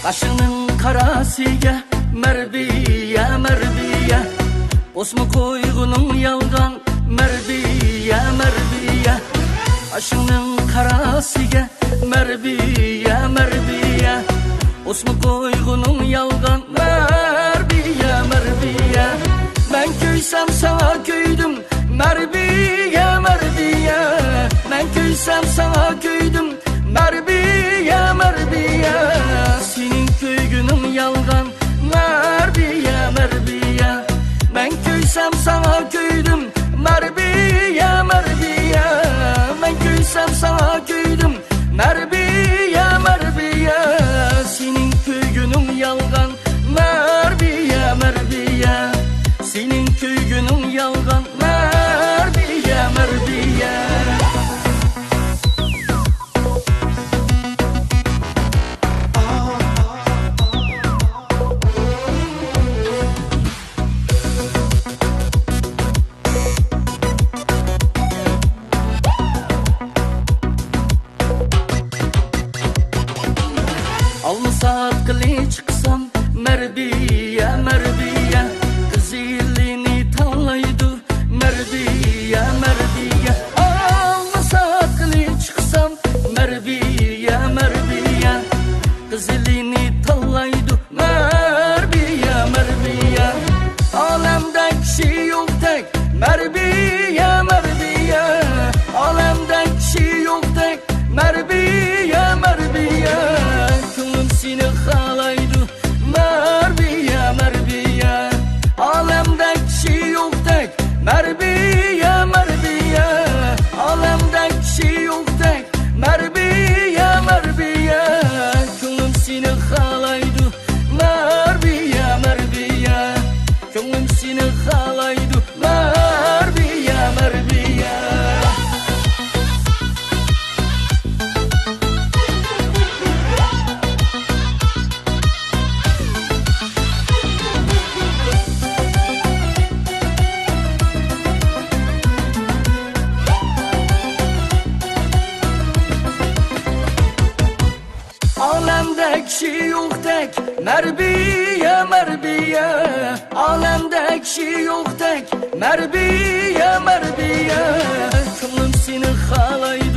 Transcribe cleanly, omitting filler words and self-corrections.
Başının karasıya merbiye merbiye, osma koygunun yalgan merbiye merbiye. Başının karasıya merbiye merbiye, osma koygunun yalgan merbiye merbiye. Ben köysem sana köydüm merbiye merbiye, ben köysem sana köydüm merbiye merbiye. Senin köygünün yalgan merbiye merbiye, ben köysem sana köydüm merbiye merbiye, ben köysem sana köydüm merbiye merbiye. Senin köygünün yalgan merbiye merbiye, senin köygünün yalgan merbiye merbiye. Almasa kılıç çıksam merbiye merbiye, kız ilini tanlaydı merbiye merbiye. Almasa kılıç çıksam merbiye merbiye, kız ilini tanlaydı merbiye merbiye. Alemde kişi yok tek merbiye merbiye, alemde kişi yok tek merbiye merbiye. Seni halaydı merbiye merbiye, alemde kişi yok tek merbiye merbiye, alemde kişi yok tek merbiye merbiye. Könlüm seni halaydı merbiye merbiye, könlüm seni halaydı merbiye merbiye. Alemde kişi yok tek merbiye merbiye, alemde kişi yok tek merbiye merbiye. Könlüm seni halaydı